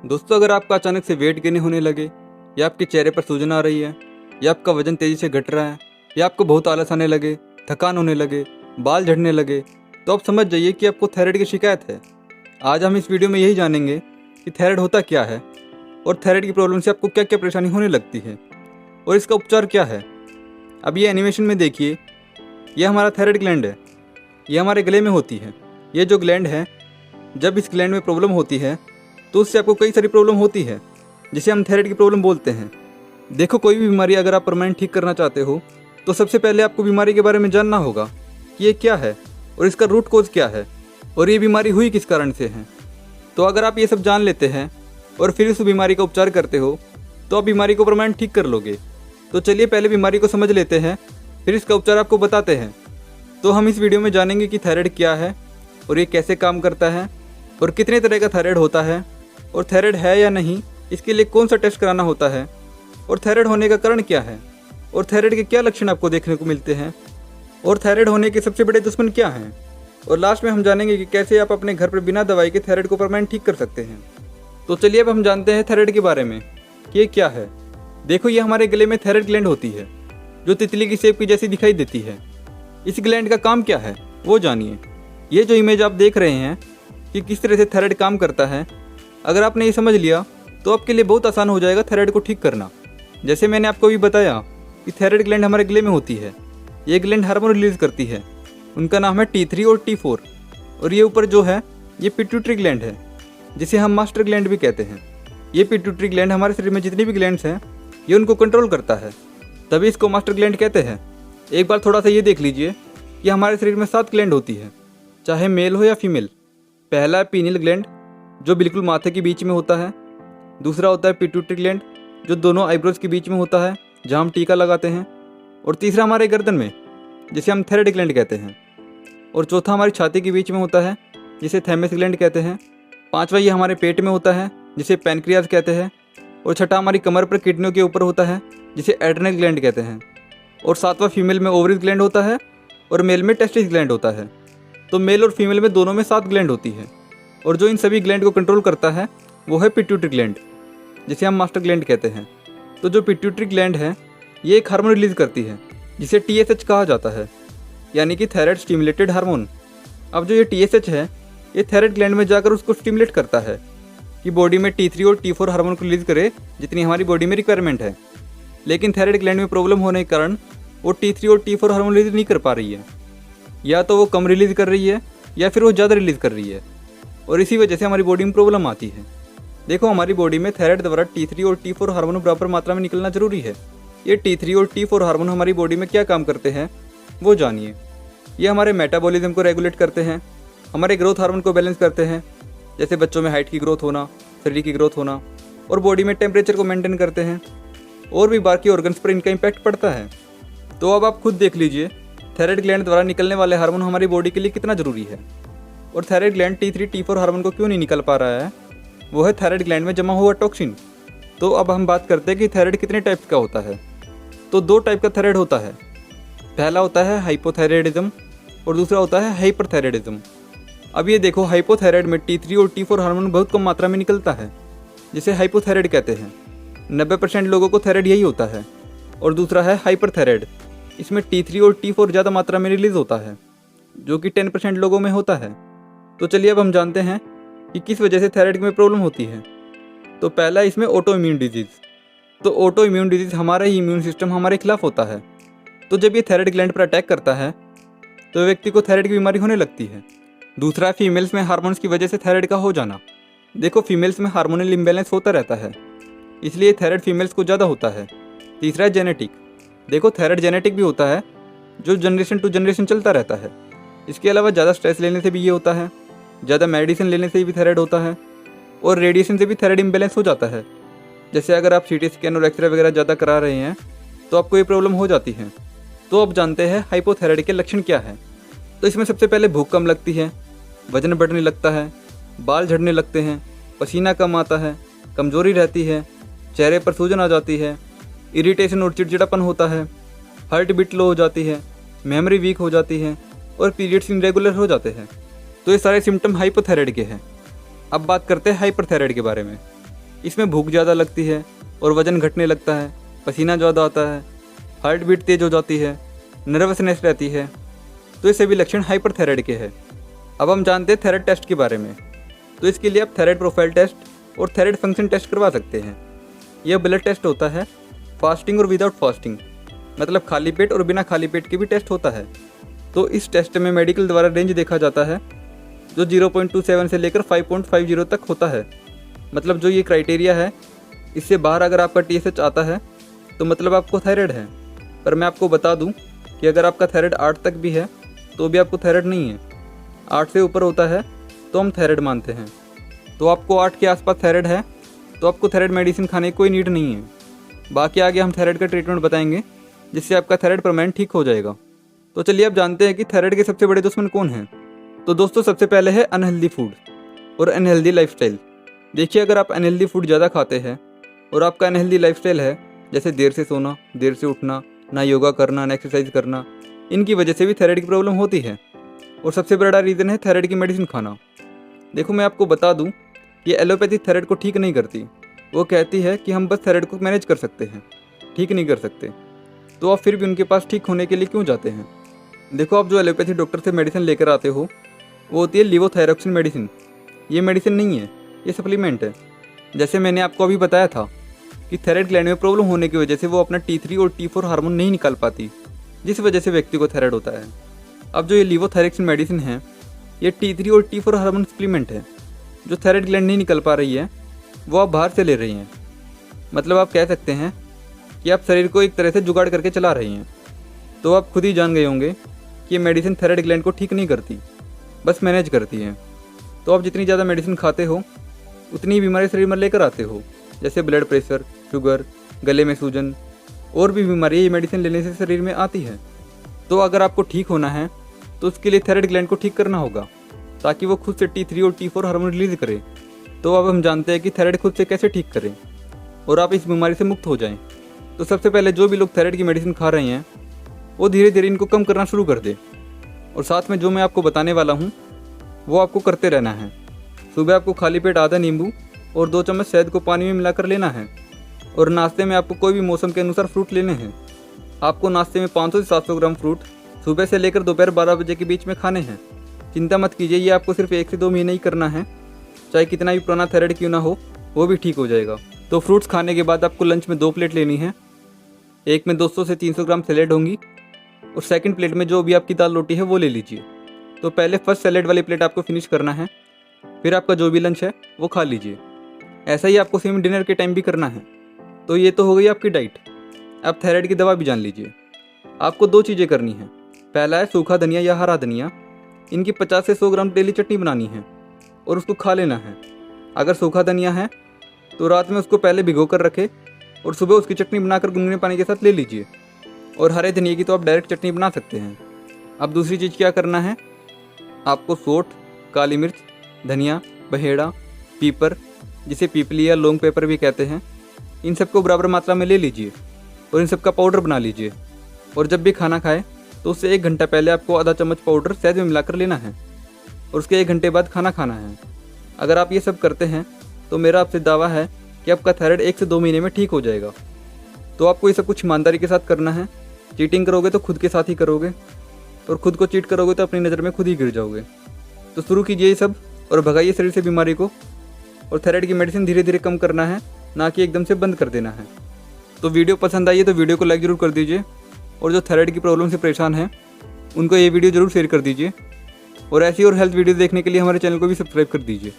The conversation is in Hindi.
दोस्तों, अगर आपका अचानक से वेट गेन होने लगे, या आपके चेहरे पर सूजन आ रही है, या आपका वजन तेज़ी से घट रहा है, या आपको बहुत आलस आने लगे, थकान होने लगे, बाल झड़ने लगे, तो आप समझ जाइए कि आपको थायराइड की शिकायत है। आज हम इस वीडियो में यही जानेंगे कि थायराइड होता क्या है और थायराइड की प्रॉब्लम से आपको क्या क्या परेशानी होने लगती है और इसका उपचार क्या है। अब ये एनिमेशन में देखिए, यह हमारा थायराइड ग्लैंड है। यह हमारे गले में होती है। ये जो ग्लैंड है, जब इस ग्लैंड में प्रॉब्लम होती है तो उससे आपको कई सारी प्रॉब्लम होती है, जिसे हम थायराइड की प्रॉब्लम बोलते हैं। देखो, कोई भी बीमारी अगर आप परमानेंट ठीक करना चाहते हो तो सबसे पहले आपको बीमारी के बारे में जानना होगा कि ये क्या है और इसका रूट कोज क्या है और ये बीमारी हुई किस कारण से है। तो अगर आप ये सब जान लेते हैं और फिर उस बीमारी का उपचार करते हो तो आप बीमारी को परमानेंट ठीक कर लोगे। तो चलिए पहले बीमारी को समझ लेते हैं, फिर इसका उपचार आपको बताते हैं। तो हम इस वीडियो में जानेंगे कि थायराइड क्या है और ये कैसे काम करता है और कितने तरह का थायराइड होता है और थायराइड है या नहीं, इसके लिए कौन सा टेस्ट कराना होता है और थायराइड होने का कारण क्या है और थायराइड के क्या लक्षण आपको देखने को मिलते हैं और थायराइड होने के सबसे बड़े दुश्मन क्या हैं। और लास्ट में हम जानेंगे कि कैसे आप अपने घर पर बिना दवाई के थायराइड को परमानेंट ठीक कर सकते हैं। तो चलिए अब हम जानते हैं थायराइड के बारे में कि ये क्या है। देखो, ये हमारे गले में थायराइड ग्लैंड होती है जो तितली की शेप की जैसी दिखाई देती है। इस ग्लैंड का काम क्या है वो जानिए। ये जो इमेज आप देख रहे हैं कि किस तरह से थायराइड काम करता है, अगर आपने ये समझ लिया तो आपके लिए बहुत आसान हो जाएगा थायराइड को ठीक करना। जैसे मैंने आपको भी बताया कि थायराइड ग्लैंड हमारे गले में होती है। ये ग्लैंड हार्मोन रिलीज करती है, उनका नाम है T3 और T4। और ये ऊपर जो है ये पिट्यूटरी ग्लैंड है, जिसे हम मास्टर ग्लैंड भी कहते हैं। ये पिट्यूटरी ग्लैंड हमारे शरीर में जितनी भी ग्लैंड्स हैं ये उनको कंट्रोल करता है, तभी इसको मास्टर ग्लैंड कहते हैं। एक बार थोड़ा सा ये देख लीजिए कि हमारे शरीर में 7 ग्लैंड होती है, चाहे मेल हो या फीमेल। पहला है पीनियल ग्लैंड जो बिल्कुल माथे के बीच में होता है। दूसरा होता है पिट्यूटरी ग्लैंड जो दोनों आईब्रोज के बीच में होता है, जहाँ हम टीका लगाते हैं। और तीसरा हमारे गर्दन में, जिसे हम थायराइड ग्लैंड कहते हैं। और चौथा हमारी छाती के बीच में होता है, जिसे थैमस ग्लैंड कहते हैं। पांचवा ये हमारे पेट में होता है, जिसे पैनक्रियाज कहते हैं। और छठा हमारी कमर पर किडनियों के ऊपर होता है, जिसे एड्रेनल ग्लैंड कहते हैं। और सातवां फीमेल में ओवरीज ग्लैंड होता है और मेल में टेस्टिस ग्लैंड होता है। तो मेल और फीमेल में दोनों में 7 ग्लैंड होती है। और जो इन सभी ग्लैंड को कंट्रोल करता है वो है पिट्यूटरी ग्लैंड, जिसे हम मास्टर ग्लैंड कहते हैं। तो जो पिट्यूटरी ग्लैंड है ये एक हार्मोन रिलीज करती है, जिसे TSH कहा जाता है, यानी कि थायराइड स्टिमुलेटेड हार्मोन। अब जो ये TSH है ये थायराइड ग्लैंड में जाकर उसको स्टिमुलेट करता है कि बॉडी में T3 और T4 हार्मोन को रिलीज करे, जितनी हमारी बॉडी में रिक्वायरमेंट है। लेकिन थायराइड ग्लैंड में प्रॉब्लम होने के कारण वो T3 और T4 हार्मोन रिलीज नहीं कर पा रही है, या तो वो कम रिलीज कर रही है या फिर वो ज़्यादा रिलीज कर रही है, और इसी वजह से हमारी बॉडी में प्रॉब्लम आती है। देखो, हमारी बॉडी में थायराइड द्वारा T3 और T4 हार्मोन बराबर मात्रा में निकलना जरूरी है। ये T3 और T4 हार्मोन हमारी बॉडी में क्या काम करते हैं वो जानिए। ये हमारे मेटाबॉलिज्म को रेगुलेट करते हैं, हमारे ग्रोथ हार्मोन को बैलेंस करते हैं, जैसे बच्चों में हाइट की ग्रोथ होना, शरीर की ग्रोथ होना, और बॉडी में टेम्परेचर को मेंटेन करते हैं। और भी बाकी ऑर्गन्स पर इनका इम्पैक्ट पड़ता है। तो अब आप खुद देख लीजिए थायराइड ग्लैंड द्वारा निकलने वाले हार्मोन हमारी बॉडी के लिए कितना ज़रूरी है। और thyroid gland T3 T4 hormone को क्यों नहीं निकल पा रहा है, वो है थायराइड ग्लैंड में जमा हुआ टॉक्सिन। तो अब हम बात करते हैं कि थायराइड कितने टाइप्स का होता है। तो 2 टाइप का थायराइड होता है। पहला होता है हाइपोथायराइडिज्म और दूसरा होता है हाइपरथायराइडिज्म। अब ये देखो, हाइपोथायराइड में T3 और T4 हार्मोन बहुत कम मात्रा में निकलता है, जिसे हाइपोथायराइड कहते हैं। 90% लोगों को थायराइड यही होता है। और दूसरा है हाइपरथायराइड, इसमें T3 और T4 ज़्यादा मात्रा में रिलीज होता है, जो कि 10% लोगों में होता है। तो चलिए अब हम जानते हैं कि किस वजह से थायराइड में प्रॉब्लम होती है। तो पहला इसमें ऑटो इम्यून डिजीज़। तो ऑटो इम्यून डिजीज़ हमारा ही इम्यून सिस्टम हमारे खिलाफ होता है। तो जब ये थायराइड ग्लैंड पर अटैक करता है तो व्यक्ति को थायराइड की बीमारी होने लगती है। दूसरा, फीमेल्स में हार्मोन्स की वजह से थायराइड का हो जाना। देखो, फीमेल्स में हार्मोनल इम्बैलेंस होता रहता है, इसलिए थायराइड फीमेल्स को ज़्यादा होता है। तीसरा है जेनेटिक। देखो, थायराइड जेनेटिक भी होता है जो जनरेशन टू जनरेशन चलता रहता है। इसके अलावा ज़्यादा स्ट्रेस लेने से भी ये होता है, ज़्यादा मेडिसिन लेने से भी थायराइड होता है, और रेडिएशन से भी थायराइड इम्बैलेंस हो जाता है। जैसे अगर आप CT स्कैन और एक्सरे वगैरह ज़्यादा करा रहे हैं तो आपको ये प्रॉब्लम हो जाती है। तो अब जानते हैं हाइपोथायराइड के लक्षण क्या है। तो इसमें सबसे पहले भूख कम लगती है, वजन बढ़ने लगता है, बाल झड़ने लगते हैं, पसीना कम आता है, कमजोरी रहती है, चेहरे पर सूजन आ जाती है, इरिटेशन और चिड़चिड़ापन होता है, हार्ट बीट लो हो जाती है, मेमोरी वीक हो जाती है और पीरियड्स इरेगुलर हो जाते हैं। तो ये सारे सिम्टम हाइपोथायराइड के हैं। अब बात करते हैं हाइपरथायराइड के बारे में। इसमें भूख ज़्यादा लगती है और वज़न घटने लगता है, पसीना ज़्यादा आता है, हार्ट बीट तेज़ हो जाती है, नर्वसनेस रहती है। तो ये सभी लक्षण हाइपरथायराइड के हैं। अब हम जानते हैं थायराइड टेस्ट के बारे में। तो इसके लिए आप थायराइड प्रोफाइल टेस्ट और थायराइड फंक्शन टेस्ट करवा सकते हैं। यह ब्लड टेस्ट होता है, फास्टिंग और विदाउट फास्टिंग, मतलब खाली पेट और बिना खाली पेट के भी टेस्ट होता है। तो इस टेस्ट में मेडिकल द्वारा रेंज देखा जाता है जो 0.27 से लेकर 5.50 तक होता है। मतलब जो ये क्राइटेरिया है, इससे बाहर अगर आपका TSH आता है तो मतलब आपको थायराइड है। पर मैं आपको बता दूं कि अगर आपका थायराइड 8 तक भी है तो भी आपको थायराइड नहीं है। 8 से ऊपर होता है तो हम थायराइड मानते हैं। तो आपको 8 के आसपास थायराइड है तो आपको थायराइड मेडिसिन खाने की कोई नीड नहीं है। बाकी आगे हम थायराइड का ट्रीटमेंट बताएंगे जिससे आपका थायराइड परमानेंट ठीक हो जाएगा। तो चलिए आप जानते हैं कि थायराइड के सबसे बड़े दुश्मन कौन हैं। तो दोस्तों सबसे पहले है अनहेल्दी फूड और अनहेल्दी लाइफस्टाइल। देखिए अगर आप अनहेल्दी फूड ज़्यादा खाते हैं और आपका अनहेल्दी लाइफस्टाइल है, जैसे देर से सोना, देर से उठना, ना योगा करना, ना एक्सरसाइज करना, इनकी वजह से भी थायराइड की प्रॉब्लम होती है। और सबसे बड़ा रीज़न है थायराइड की मेडिसिन खाना। देखो मैं आपको बता दूं, ये एलोपैथी थायराइड को ठीक नहीं करती। वो कहती है कि हम बस थायराइड को मैनेज कर सकते हैं, ठीक नहीं कर सकते। तो आप फिर भी उनके पास ठीक होने के लिए क्यों जाते हैं। देखो आप जो एलोपैथी डॉक्टर से मेडिसिन लेकर आते हो वो होती है लिवोथायरॉक्सिन मेडिसिन। ये मेडिसिन नहीं है, ये सप्लीमेंट है। जैसे मैंने आपको अभी बताया था कि थायराइड ग्लैंड में प्रॉब्लम होने की वजह से वो अपना T3 और T4 हार्मोन नहीं निकाल पाती, जिस वजह से व्यक्ति को थायराइड होता है। अब जो ये लिवोथायरॉक्सिन मेडिसिन है, ये T3 और T4 हार्मोन सप्लीमेंट है। जो थायराइड ग्लैंड नहीं निकल पा रही है वो आप बाहर से ले रही हैं। मतलब आप कह सकते हैं कि आप शरीर को एक तरह से जुगाड़ करके चला रही हैं। तो आप खुद ही जान गए होंगे कि ये मेडिसिन थायराइड ग्लैंड को ठीक नहीं करती, बस मैनेज करती है। तो आप जितनी ज़्यादा मेडिसिन खाते हो उतनी बीमारी शरीर में लेकर आते हो, जैसे ब्लड प्रेशर, शुगर, गले में सूजन और भी बीमारियाँ ये मेडिसिन लेने से शरीर में आती है। तो अगर आपको ठीक होना है तो उसके लिए थायराइड ग्लैंड को ठीक करना होगा ताकि वो खुद से T3 और T4 हार्मोन रिलीज करे। तो अब हम जानते हैं कि थायराइड खुद से कैसे ठीक करें और आप इस बीमारी से मुक्त हो जाएं। तो सबसे पहले जो भी लोग थायराइड की मेडिसिन खा रहे हैं वो धीरे धीरे इनको कम करना शुरू कर दे। और साथ में जो मैं आपको बताने वाला हूँ वो आपको करते रहना है। सुबह आपको खाली पेट आधा नींबू और 2 चम्मच शहद को पानी में मिलाकर लेना है। और नाश्ते में आपको कोई भी मौसम के अनुसार फ्रूट लेने हैं। आपको नाश्ते में 500 से 700 ग्राम फ्रूट सुबह से लेकर दोपहर 12 बजे के बीच में खाने हैं। चिंता मत कीजिए, ये आपको सिर्फ 1 से 2 महीने ही करना है। चाहे कितना भी पुराना थायराइड क्यों ना हो वो भी ठीक हो जाएगा। तो फ्रूट्स खाने के बाद आपको लंच में 2 प्लेट लेनी है। एक में 200 से 300 ग्राम सैलेड होंगी और सेकंड प्लेट में जो भी आपकी दाल रोटी है वो ले लीजिए। तो पहले फर्स्ट सैलेड वाली प्लेट आपको फिनिश करना है, फिर आपका जो भी लंच है वो खा लीजिए। ऐसा ही आपको सेम डिनर के टाइम भी करना है। तो ये तो हो गई आपकी डाइट। अब थायराइड की दवा भी जान लीजिए। आपको 2 चीज़ें करनी है। पहला है सूखा धनिया या हरा धनिया, इनकी 50 से 100 ग्राम डेली चटनी बनानी है और उसको खा लेना है। अगर सूखा धनिया है तो रात में उसको पहले भिगो कर रखें और सुबह उसकी चटनी बनाकर गुनगुने पानी के साथ ले लीजिए। और हरे धनिया की तो आप डायरेक्ट चटनी बना सकते हैं। अब दूसरी चीज़ क्या करना है, आपको सोंठ, काली मिर्च, धनिया, बहेड़ा, पीपर, जिसे पीपली या लौंग पेपर भी कहते हैं, इन सबको बराबर मात्रा में ले लीजिए और इन सब का पाउडर बना लीजिए। और जब भी खाना खाएं तो उससे 1 घंटा पहले आपको आधा चम्मच पाउडर शहद में मिलाकर लेना है और उसके 1 घंटे बाद खाना खाना है। अगर आप ये सब करते हैं तो मेरा आपसे दावा है कि आपका थायराइड 1 से 2 महीने में ठीक हो जाएगा। तो आपको ये सब कुछ ईमानदारी के साथ करना है। चीटिंग करोगे तो खुद के साथ ही करोगे और खुद को चीट करोगे तो अपनी नज़र में खुद ही गिर जाओगे। तो शुरू कीजिए ये सब और भगाइए शरीर से बीमारी को। और थायराइड की मेडिसिन धीरे धीरे कम करना है, ना कि एकदम से बंद कर देना है। तो वीडियो पसंद आई है तो वीडियो को लाइक ज़रूर कर दीजिए और जो थायराइड की प्रॉब्लम से परेशान हैं उनको ये वीडियो ज़रूर शेयर कर दीजिए। और ऐसी और हेल्थ वीडियो देखने के लिए हमारे चैनल को भी सब्सक्राइब कर दीजिए।